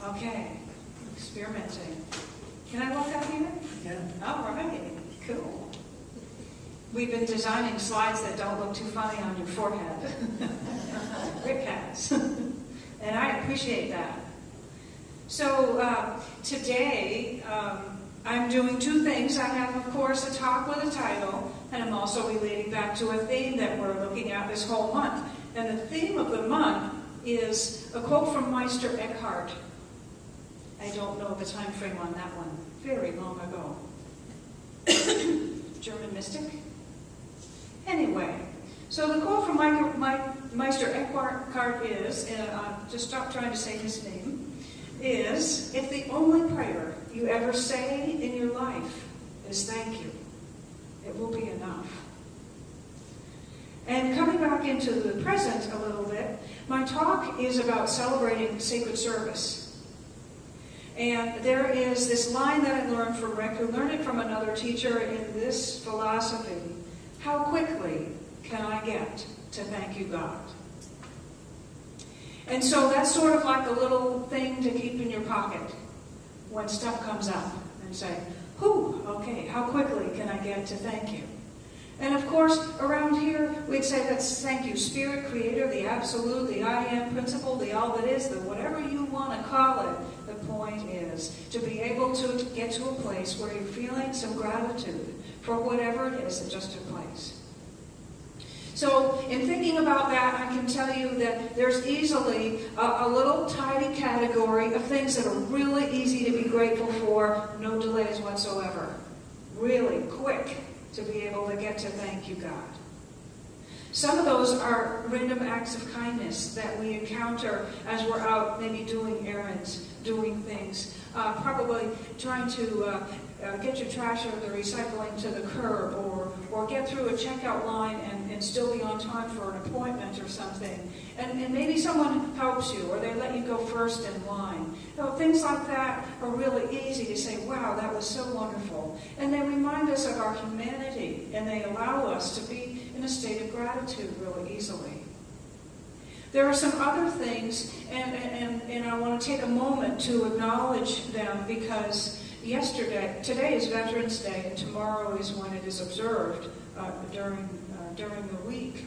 Okay, experimenting. Can I walk out here? Yeah. All right, cool. We've been designing slides that don't look too funny on your forehead. Rick has. And I appreciate that. So today, I'm doing two things. I have, of course, a talk with a title, and I'm also relating back to a theme that we're looking at this whole month. And the theme of the month is a quote from Meister Eckhart. I don't know the time frame on that one. Very long ago. German mystic. Anyway, so the quote from Meister Eckhart is, and just stop trying to say his name, is, if the only prayer you ever say in your life is thank you, it will be enough. And coming back into the present a little bit, my talk is about celebrating sacred service. And there is this line that I learned from Rick, who learned it from another teacher in this philosophy. How quickly can I get to thank you, God? And so that's sort of like a little thing to keep in your pocket when stuff comes up and say, whew, okay, how quickly can I get to thank you? And of course, around here, we'd say that's thank you, Spirit, Creator, the Absolute, the I Am, Principle, the All That Is, the whatever you want to call it. The point is to be able to get to a place where you're feeling some gratitude for whatever it is that just took place. So in thinking about that, I can tell you that there's easily a little tidy category of things that are really easy to be grateful for, no delays whatsoever. Really quick to be able to get to thank you, God. Some of those are random acts of kindness that we encounter as we're out maybe doing errands, doing things, probably trying to get your trash or the recycling to the curb, or get through a checkout line and still be on time for an appointment or something. And maybe someone helps you, or they let you go first in line. You know, things like that are really easy to say, wow, that was so wonderful. And they remind us of our humanity, and they allow us to be in a state of gratitude really easily. There are some other things, and I want to take a moment to acknowledge them, because today is Veterans Day, and tomorrow is when it is observed during the week.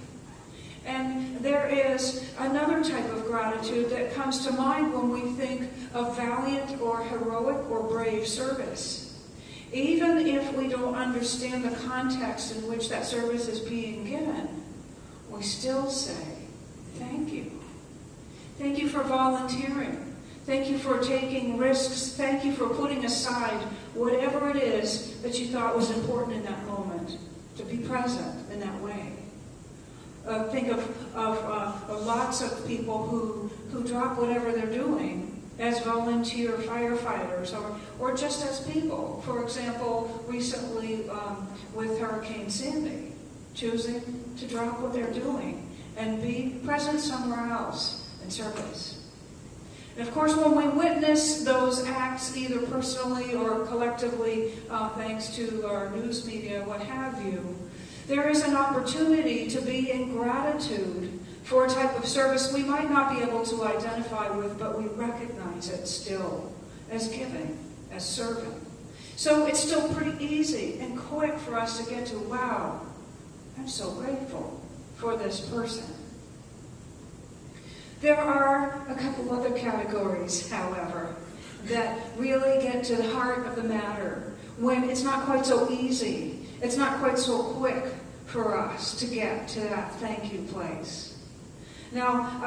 And there is another type of gratitude that comes to mind when we think of valiant or heroic or brave service. Even if we don't understand the context in which that service is being given, we still say, thank you. Thank you for volunteering. Thank you for taking risks. Thank you for putting aside whatever it is that you thought was important in that moment to be present in that way. Think of lots of people who drop whatever they're doing as volunteer firefighters or just as people. For example, recently with Hurricane Sandy, choosing to drop what they're doing and be present somewhere else in service. And of course, when we witness those acts, either personally or collectively, thanks to our news media, what have you, there is an opportunity to be in gratitude for a type of service we might not be able to identify with, but we recognize it still as giving, as serving. So it's still pretty easy and quick for us to get to, wow, I'm so grateful for this person. There are a couple other categories, however, that really get to the heart of the matter when it's not quite so easy, it's not quite so quick for us to get to that thank you place. Now,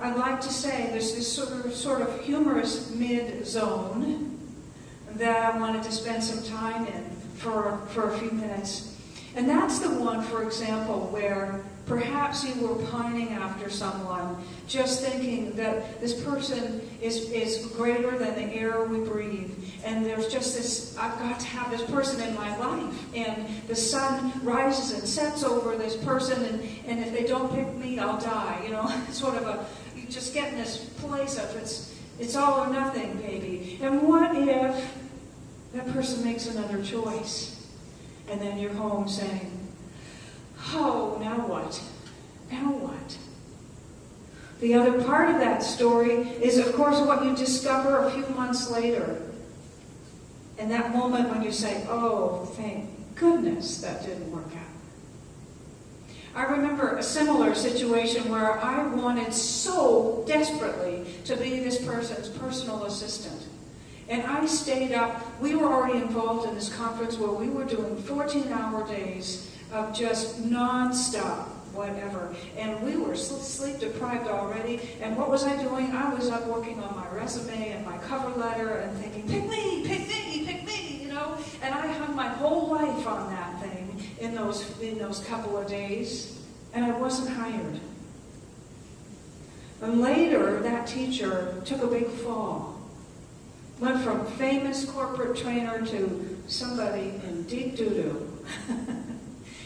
I'd like to say there's this sort of humorous mid-zone that I wanted to spend some time in for a few minutes. And that's the one, for example, where perhaps you were pining after someone, just thinking that this person is greater than the air we breathe. And there's just this, I've got to have this person in my life. And the sun rises and sets over this person, and if they don't pick me, I'll die. You know, sort of you just get in this place of it's all or nothing, baby. And what if that person makes another choice? And then you're home saying, oh, now what? Now what? The other part of that story is, of course, what you discover a few months later. And that moment when you say, oh, thank goodness that didn't work out. I remember a similar situation where I wanted so desperately to be this person's personal assistant. And I stayed up. We were already involved in this conference where we were doing 14-hour days of just non-stop whatever. And we were sleep deprived already. And what was I doing? I was up working on my resume and my cover letter and thinking, pick me, pick me, pick me, you know. And I hung my whole life on that thing in those couple of days. And I wasn't hired. And later, that teacher took a big fall. Went from famous corporate trainer to somebody in deep doo-doo.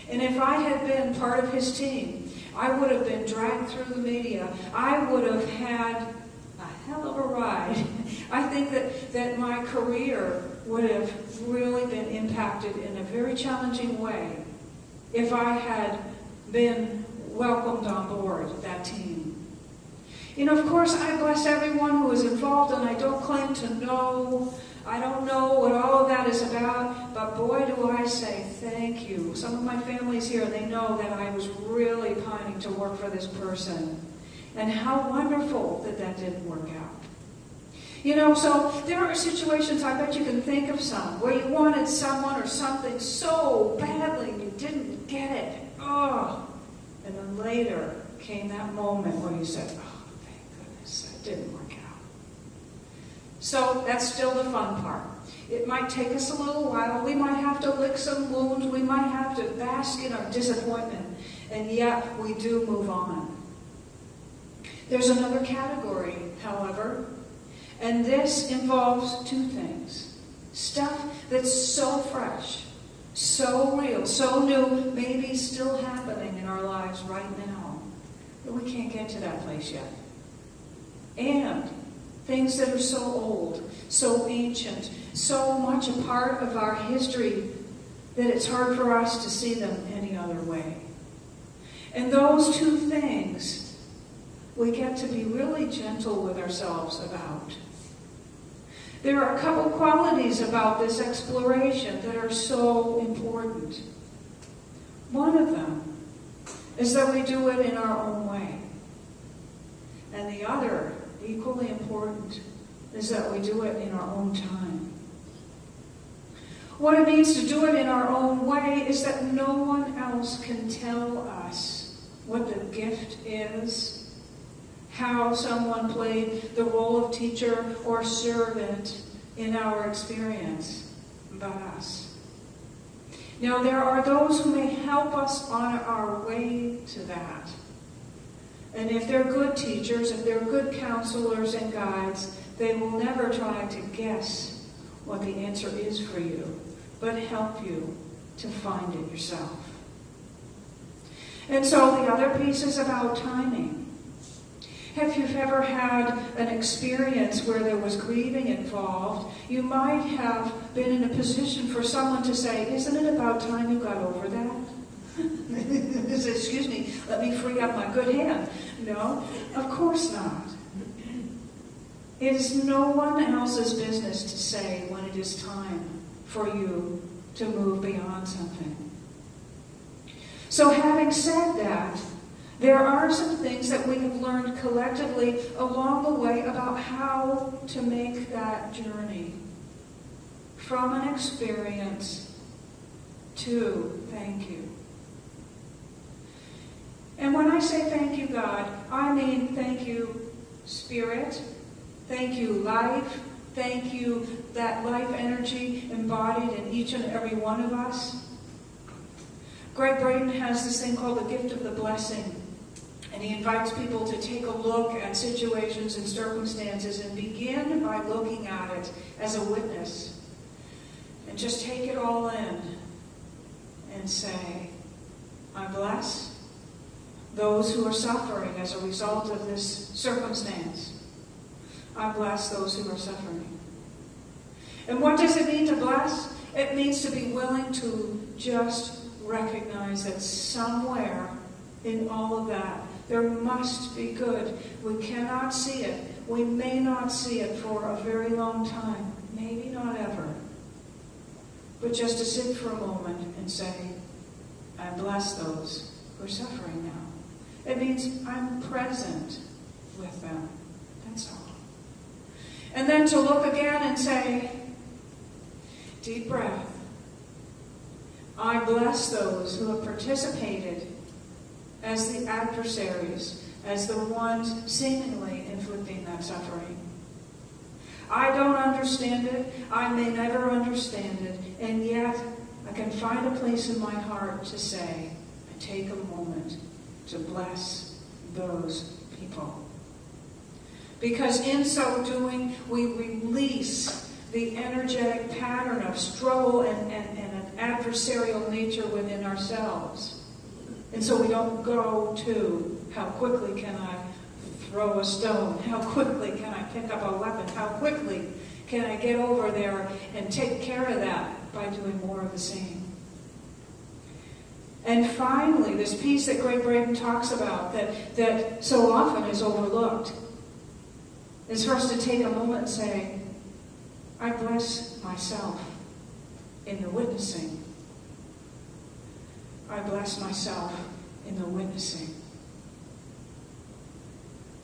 And if I had been part of his team, I would have been dragged through the media. I would have had a hell of a ride. I think that my career would have really been impacted in a very challenging way if I had been welcomed on board that team. You know, of course, I bless everyone who was involved, and I don't claim to know. I don't know what all of that is about, but boy, do I say thank you. Some of my family's here, they know that I was really pining to work for this person. And how wonderful that that didn't work out. You know, so there are situations, I bet you can think of some, where you wanted someone or something so badly and you didn't get it. Oh, and then later came that moment where you said, oh, it didn't work out. So that's still the fun part. It might take us a little while. We might have to lick some wounds. We might have to bask in our disappointment. And yet we do move on. There's another category, however, and this involves two things. Stuff that's so fresh, so real, so new, maybe still happening in our lives right now, but we can't get to that place yet. And things that are so old, so ancient, so much a part of our history that it's hard for us to see them any other way. And those two things we get to be really gentle with ourselves about. There are a couple qualities about this exploration that are so important. One of them is that we do it in our own way. And the other, equally important, is that we do it in our own time. What it means to do it in our own way is that no one else can tell us what the gift is, how someone played the role of teacher or servant in our experience, but us. Now, there are those who may help us on our way to that. And if they're good teachers, if they're good counselors and guides, they will never try to guess what the answer is for you, but help you to find it yourself. And so the other piece is about timing. If you've ever had an experience where there was grieving involved, you might have been in a position for someone to say, isn't it about time you got over that? Excuse me, let me free up my good hand. No, of course not. It is no one else's business to say when it is time for you to move beyond something. So having said that, there are some things that we have learned collectively along the way about how to make that journey from an experience to thank you. And when I say thank you, God, I mean thank you, Spirit. Thank you, life. Thank you, that life energy embodied in each and every one of us. Greg Braden has this thing called the gift of the blessing. And he invites people to take a look at situations and circumstances and begin by looking at it as a witness. And just take it all in and say, I bless those who are suffering as a result of this circumstance. I bless those who are suffering. And what does it mean to bless? It means to be willing to just recognize that somewhere in all of that, There must be good. We cannot see it. We may not see it for a very long time. Maybe not ever. But just to sit for a moment and say, I bless those who are suffering now. It means I'm present with them. That's all. And then to look again and say, deep breath. I bless those who have participated as the adversaries, as the ones seemingly inflicting that suffering. I don't understand it. I may never understand it. And yet, I can find a place in my heart to say, I take a moment to bless those people. Because in so doing, we release the energetic pattern of struggle and an adversarial nature within ourselves. And so we don't go to, how quickly can I throw a stone? How quickly can I pick up a weapon? How quickly can I get over there and take care of that by doing more of the same? And finally, this piece that Greg Braden talks about that so often is overlooked is for us to take a moment and say, I bless myself in the witnessing. I bless myself in the witnessing.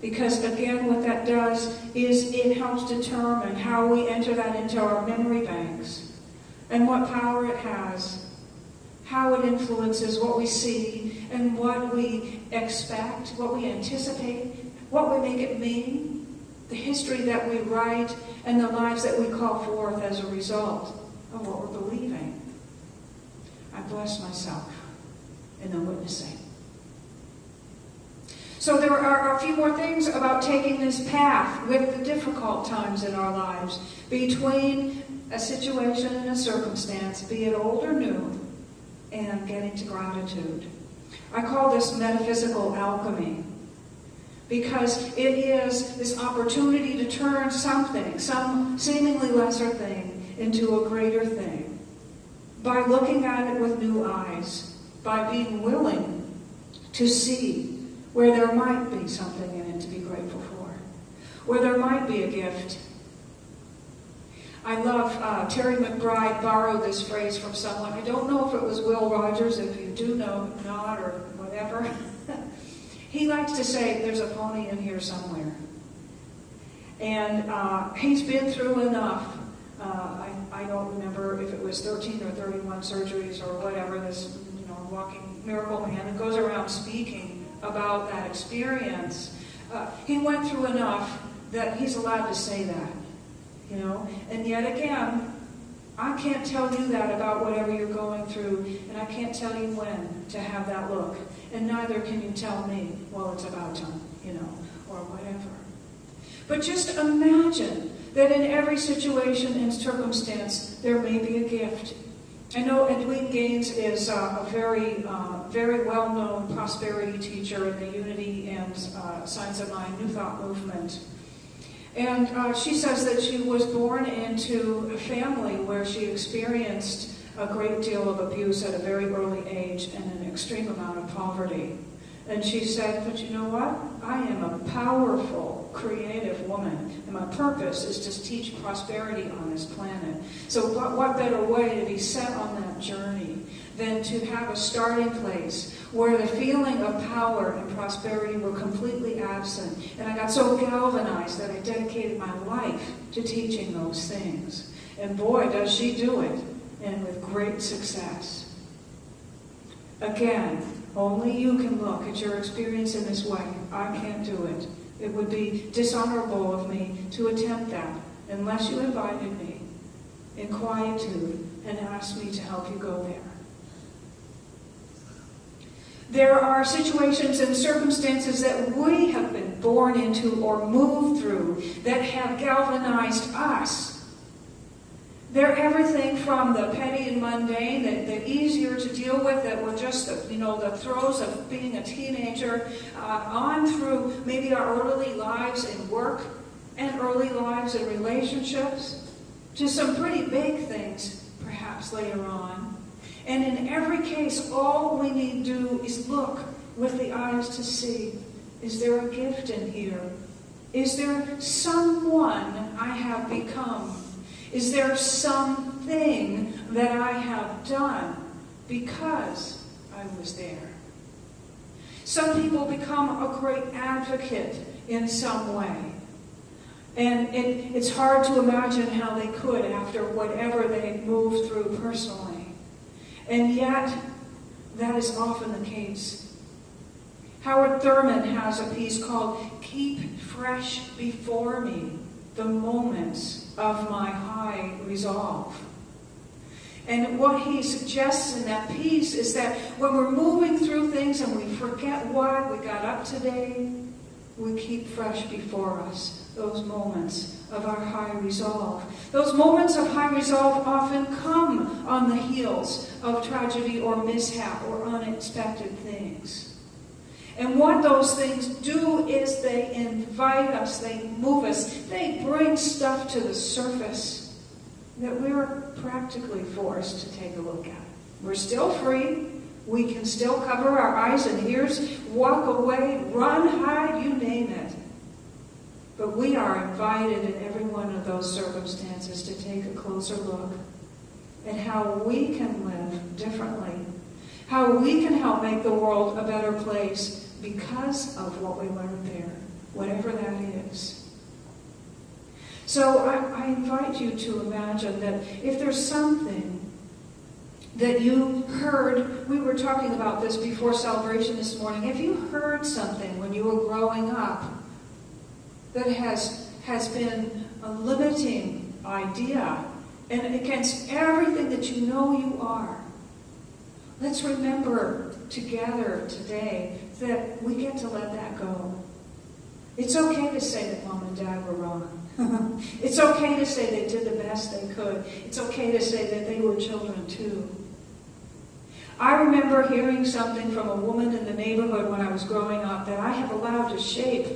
Because again, what that does is it helps determine how we enter that into our memory banks and what power it has, how it influences what we see and what we expect, what we anticipate, what we make it mean, the history that we write, and the lives that we call forth as a result of what we're believing. I bless myself in the witnessing. So there are a few more things about taking this path with the difficult times in our lives, between a situation and a circumstance, be it old or new, and getting to gratitude. I call this metaphysical alchemy, because it is this opportunity to turn something, some seemingly lesser thing, into a greater thing, by looking at it with new eyes, by being willing to see where there might be something in it to be grateful for, where there might be a gift. I love, Terry McBride borrowed this phrase from someone. I don't know if it was Will Rogers, if you do know, not, or whatever. He likes to say, there's a pony in here somewhere. And he's been through enough. I don't remember if it was 13 or 31 surgeries or whatever, this walking miracle man that goes around speaking about that experience. He went through enough that he's allowed to say that. And yet again, I can't tell you that about whatever you're going through, and I can't tell you when to have that look. And neither can you tell me, well, it's about time, or whatever. But just imagine that in every situation and circumstance, there may be a gift. I know Edwin Gaines is a very well-known prosperity teacher in the Unity and Science of Mind New Thought movement. And she says that she was born into a family where she experienced a great deal of abuse at a very early age and an extreme amount of poverty. And she said, but you know what? I am a powerful, creative woman, and my purpose is to teach prosperity on this planet. So what better way to be set on that journey than to have a starting place where the feeling of power and prosperity were completely absent. And I got so galvanized that I dedicated my life to teaching those things. And boy, does she do it, and with great success. Again, only you can look at your experience in this way. I can't do it. It would be dishonorable of me to attempt that unless you invited me in quietude and asked me to help you go there. There are situations and circumstances that we have been born into or moved through that have galvanized us. They're everything from the petty and mundane, the easier to deal with, that were just the throes of being a teenager, on through maybe our early lives in work and early lives in relationships, to some pretty big things perhaps later on. And in every case, all we need to do is look with the eyes to see Is there a gift in here? Is there someone I have become? Is there something that I have done because I was there? Some people become a great advocate in some way. And it's hard to imagine how they could after whatever they moved through personally. And yet, that is often the case. Howard Thurman has a piece called "Keep Fresh Before Me the Moments of My High Resolve." And what he suggests in that piece is that when we're moving through things and we forget why we got up today, we keep fresh before us those moments of our high resolve. Those moments of high resolve often come on the heels of tragedy or mishap or unexpected things. And what those things do is they invite us, they move us, they bring stuff to the surface that we're practically forced to take a look at. We're still free. We can still cover our eyes and ears, walk away, run, hide, you name it. But we are invited in every one of those circumstances to take a closer look at how we can live differently, how we can help make the world a better place because of what we learned there, whatever that is. So I invite you to imagine that if there's something that you heard, we were talking about this before celebration this morning, if you heard something when you were growing up that has been a limiting idea and against everything that you know you are, let's remember together today that we get to let that go. It's okay to say that Mom and Dad were wrong. It's okay to say they did the best they could. It's okay to say that they were children too. I remember hearing something from a woman in the neighborhood when I was growing up that I have allowed to shape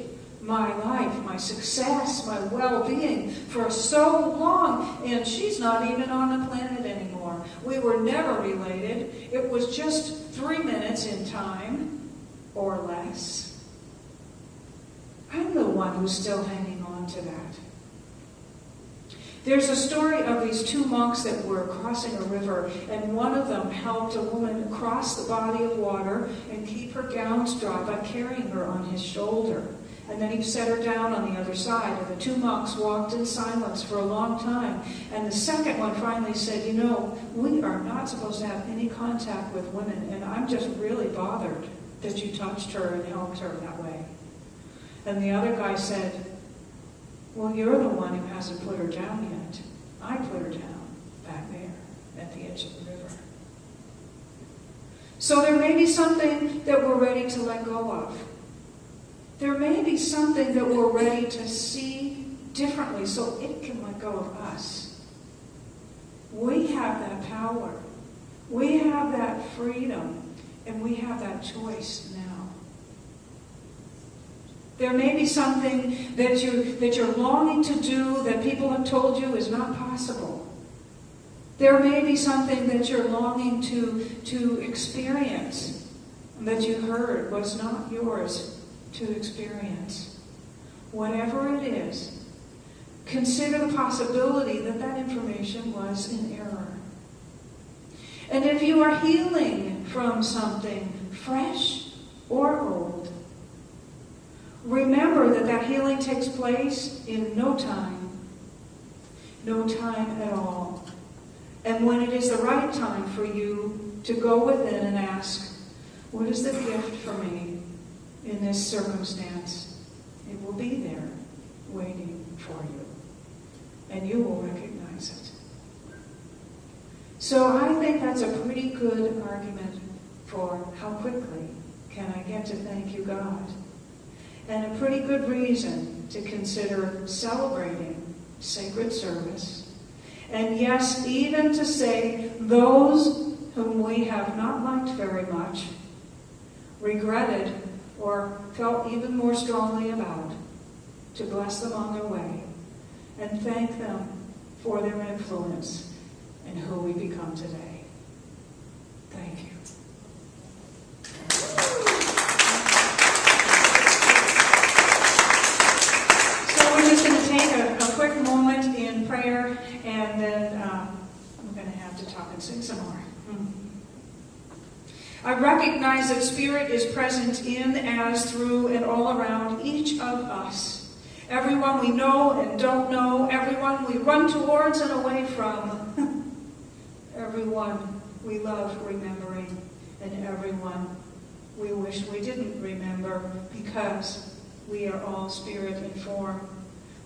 my life, my success, my well-being for so long, and she's not even on the planet anymore. We were never related. It was just 3 minutes in time, or less. I'm the one who's still hanging on to that. There's a story of these two monks that were crossing a river, and one of them helped a woman cross the body of water and keep her gowns dry by carrying her on his shoulder. And then he set her down on the other side, and the two monks walked in silence for a long time. And the second one finally said, "You know, we are not supposed to have any contact with women, and I'm just really bothered that you touched her and helped her that way." And the other guy said, "Well, you're the one who hasn't put her down yet. I put her down back there at the edge of the river." So there may be something that we're ready to let go of. There may be something that we're ready to see differently so it can let go of us. We have that power. We have that freedom. And we have that choice now. There may be something that you're longing to do that people have told you is not possible. There may be something that you're longing to experience that you heard was not yours to experience. Whatever it is, consider the possibility that that information was in error. And if you are healing from something fresh or old, remember that that healing takes place in no time at all. And when it is the right time for you to go within and ask, what is the gift for me in this circumstance? It will be there waiting for you. And you will recognize it. So I think that's a pretty good argument for how quickly can I get to thank you, God. And a pretty good reason to consider celebrating sacred service. And yes, even to say those whom we have not liked very much, regretted, or felt even more strongly about, to bless them on their way and thank them for their influence in who we become today. Thank you. and then we're going to have to talk and sing some more. I recognize that Spirit is present in, as, through, and all around each of us. Everyone we know and don't know, everyone we run towards and away from, everyone we love remembering, and everyone we wish we didn't remember, because we are all Spirit in form.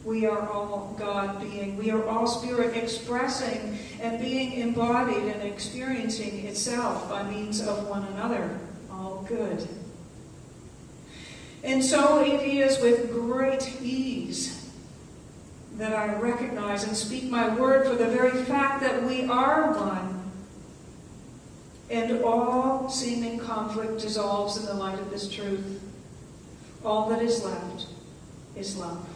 We are all God being. We are all Spirit expressing and being embodied and experiencing itself by means of one another. All good. And so it is with great ease that I recognize and speak my word for the very fact that we are one. And all seeming conflict dissolves in the light of this truth. All that is left is love.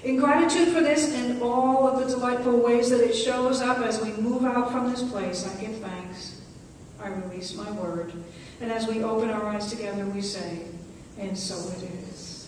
In gratitude for this and all of the delightful ways that it shows up as we move out from this place, I give thanks. I release my word. And as we open our eyes together, we say, and so it is.